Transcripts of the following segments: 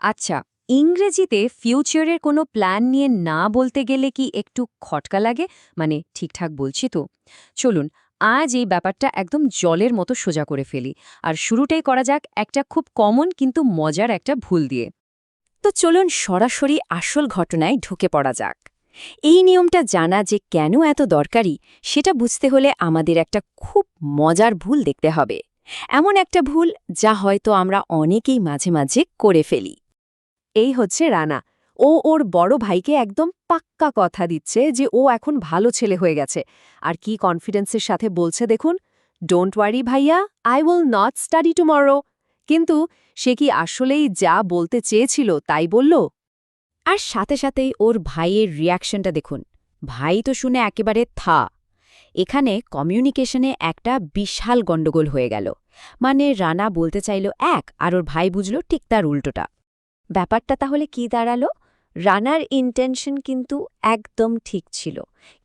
আচ্ছা, ইংরেজিতে ফিউচারের কোনো প্ল্যান নিয়ে না বলতে গেলে কি একটু খটকা লাগে? মানে ঠিকঠাক বলছি তো? চলুন, আজ এই ব্যাপারটা একদম জলের মতো সোজা করে ফেলি। আর শুরুটাই করা যাক একটা খুব কমন কিন্তু মজার একটা ভুল দিয়ে। তো চলুন সরাসরি আসল ঘটনায় ঢুকে পড়া যাক। এই নিয়মটা জানা যে কেন এত দরকারি, সেটা বুঝতে হলে আমাদের একটা খুব মজার ভুল দেখতে হবে। এমন একটা ভুল যা হয়তো আমরা অনেকেই মাঝে মাঝে করে ফেলি। এই হচ্ছে রানা। ও ওর বড় ভাইকে একদম পাক্কা কথা দিচ্ছে যে ও এখন ভালো ছেলে হয়ে গেছে। আর কি কনফিডেন্সের সাথে বলছে দেখুন, ডোন্ট ওয়ারি ভাইয়া, I will not study tomorrow. কিন্তু সে কি আসলেই যা বলতে চেয়েছিল তাই বলল? আর সাথে সাথেই ওর ভাইয়ের রিয়াকশনটা দেখুন। ভাই তো শুনে একেবারে থা। এখানে কমিউনিকেশনে একটা বিশাল গণ্ডগোল হয়ে গেল। মানে রানা বলতে চাইল এক, আর ওর ভাই বুঝল ঠিক তার উল্টোটা। ব্যাপারটা তাহলে কি দাঁড়ালো? রানার ইন্টেনশন কিন্তু একদম ঠিক ছিল,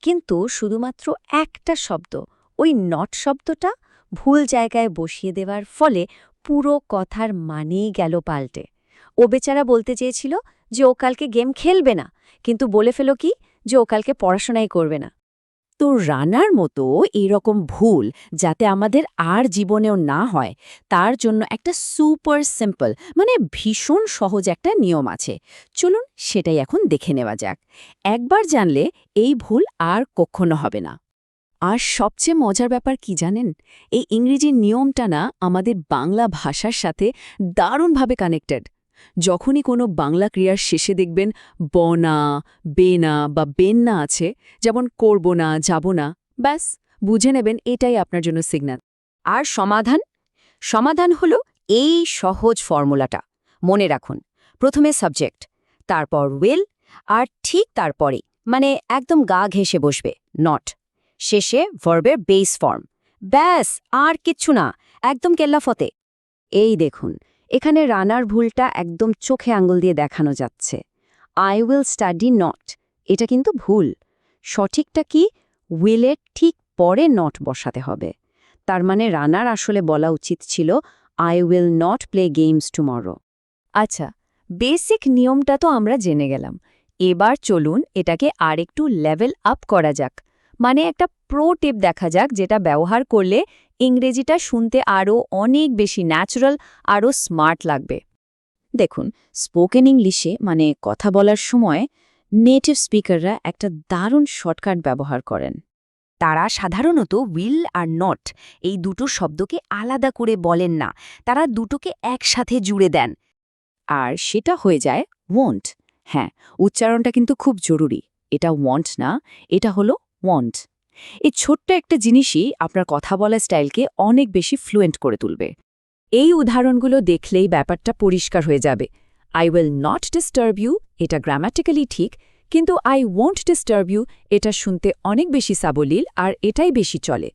কিন্তু শুধুমাত্র একটা শব্দ, ওই নট শব্দটা ভুল জায়গায় বসিয়ে দেওয়ার ফলে পুরো কথার মানেই গেল পাল্টে। ও বেচারা বলতে চেয়েছিল যে ও কালকে গেম খেলবে না, কিন্তু বলে ফেলো কি যে ও কালকে পড়াশোনাই করবে না। তো রানার মতো এরকম ভুল যাতে আমাদের আর জীবনেও না হয়, তার জন্য একটা সুপার সিম্পল, মানে ভীষণ সহজ একটা নিয়ম আছে। চলুন সেটাই এখন দেখে নেওয়া যাক। একবার জানলে এই ভুল আর কখনো হবে না। আর সবচেয়ে মজার ব্যাপার কি জানেন? এই ইংরেজি নিয়মটা না আমাদের বাংলা ভাষার সাথে দারুণভাবে কানেক্টেড। যখনই কোনো বাংলা ক্রিয়ার শেষে দেখবেন বনা, বেনা বা বেন্না আছে, যেমন করব না, যাব না, ব্যাস বুঝে নেবেন এটাই আপনার জন্য সিগন্যাল। আর সমাধান? সমাধান হলো এই সহজ ফর্মুলাটা। মনে রাখুন, প্রথমে সাবজেক্ট, তারপর উইল, আর ঠিক তারপরে মানে একদম গা ঘেঁষে বসবে নট, শেষে ভার্বের বেস ফর্ম। ব্যাস, আর কিচ্ছু না, একদম কেল্লাফতে। এই দেখুন, এখানে রানার ভুলটা একদম চোখে আঙুল দিয়ে দেখানো যাচ্ছে। আই উইল স্টাডি নট, এটা কিন্তু ভুল। সঠিকটা কি? উইলের ঠিক পরে নট বসাতে হবে। তার মানে রানার আসলে বলা উচিত ছিল I will not play games tomorrow. আচ্ছা, বেসিক নিয়মটা তো আমরা জেনে গেলাম। এবার চলুন এটাকে আরেকটু লেভেল আপ করা যাক। মানে একটা প্রো টিপ দেখা যাক, যেটা ব্যবহার করলে ইংরেজিটা শুনতে আরও অনেক বেশি ন্যাচারাল, আরও স্মার্ট লাগবে। দেখুন, স্পোকেন ইংলিশে মানে কথা বলার সময় নেটিভ স্পিকাররা একটা দারুণ শর্টকাট ব্যবহার করেন। তারা সাধারণত উইল আর নট এই দুটো শব্দকে আলাদা করে বলেন না, তারা দুটোকে একসাথে জুড়ে দেন। আর সেটা হয়ে যায় ওয়ন্ট। হ্যাঁ, উচ্চারণটা কিন্তু খুব জরুরি। এটা ওয়ান্ট না, এটা হলো ওয়ান্ট। এই ছোট্ট একটা জিনিসই আপনার কথা বলার স্টাইলকে অনেক বেশি ফ্লুয়েন্ট করে তুলবে। এই উদাহরণগুলো দেখলেই ব্যাপারটা পরিষ্কার হয়ে যাবে। I will not disturb you, এটা গ্রামাটিক্যালি ঠিক, কিন্তু আই ওয়ন্ট ডিস্টার্ব ইউ এটা শুনতে অনেক বেশি সাবলীল, আর এটাই বেশি চলে।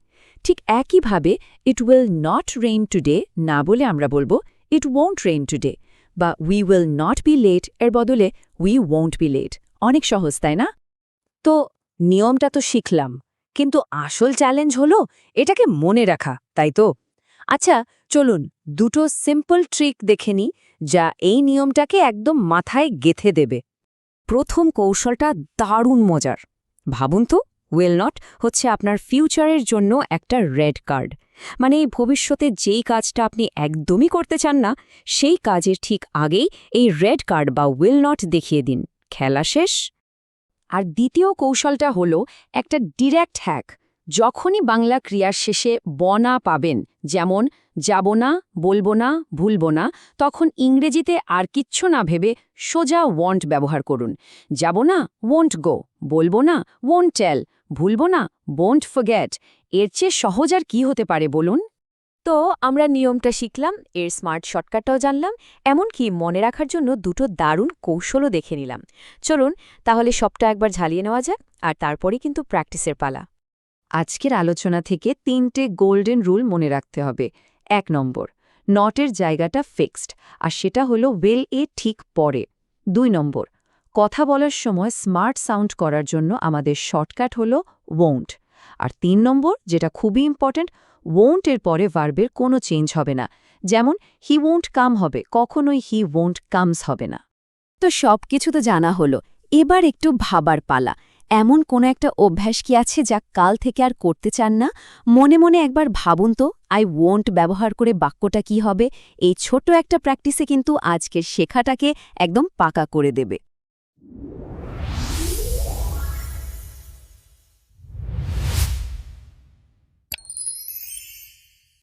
ঠিক একইভাবে it will not rain today না বলে আমরা বলবো ইট ওয়ন্ট রেইন টুডে, বা we will not be late এর বদলে উই ওয়ন্ট বি লেট। অনেক সহজ, তাই না? তো নিয়মটা তো শিখলাম, কিন্তু আসল চ্যালেঞ্জ হলো এটাকে মনে রাখা, তাই তো? আচ্ছা, চলুন দুটো সিম্পল ট্রিক দেখে নিই, যা এই নিয়মটাকে একদম মাথায় গেঁথে দেবে। প্রথম কৌশলটা দারুণ মজার। ভাবুন তো, উইল নট হচ্ছে আপনার ফিউচারের জন্য একটা রেড কার্ড। মানে এই ভবিষ্যতে যেই কাজটা আপনি একদমই করতে চান না, সেই কাজের ঠিক আগেই এই রেড কার্ড বা উইল নট দেখিয়ে দিন, খেলা শেষ। আর দ্বিতীয় কৌশলটা হলো একটা ডিরেক্ট হ্যাক। যখনই বাংলা ক্রিয়ার শেষে বনা পাবেন, যেমন যাব না, বলবো না, ভুলবো না, তখন ইংরেজিতে আর কিচ্ছু না ভেবে সোজা ওয়ন্ট ব্যবহার করুন। যাব না, ওয়ন্ট গো, বলবো না, ওয়ন্ট টেল, ভুলবো না, বোন্ট ফরগেট। এর চেয়ে সহজ আর কি হতে পারে বলুন? তো আমরা নিয়মটা শিখলাম, এর স্মার্ট শর্টকাটটাও জানলাম, এমনকি মনে রাখার জন্য দুটো দারুণ কৌশলও দেখে নিলাম। চলুন তাহলে সবটা একবার ঝালিয়ে নেওয়া যাক, আর তারপরেই কিন্তু প্র্যাকটিসের পালা। আজকের আলোচনা থেকে 3টে গোল্ডেন রুল মনে রাখতে হবে। 1 নম্বর, নটের জায়গাটা ফিক্সড, আর সেটা হলো উইল এ ঠিক পরে। 2 নম্বর, কথা বলার সময় স্মার্ট সাউন্ড করার জন্য আমাদের শর্টকাট হলো ওয়ন্ট। আর 3 নম্বর, যেটা খুবই ইম্পর্ট্যান্ট, ওয়ন্ট এর পরে ভার্বের কোনো চেঞ্জ হবে না, যেমন হি ওয়ন্ট কাম হবে, কখনোই হি ওয়ন্ট কামস হবে না। তো সব কিছু তো জানা হলো, এবার একটু ভাবার পালা। এমন কোনো একটা অভ্যাস কি আছে যা কাল থেকে আর করতে চান না? মনে মনে একবার ভাবুন তো, আই ওয়ন্ট ব্যবহার করে বাক্যটা কি হবে। এই ছোট একটা প্র্যাকটিসে কিন্তু আজকের শেখাটাকে একদম পাকা করে দেবে।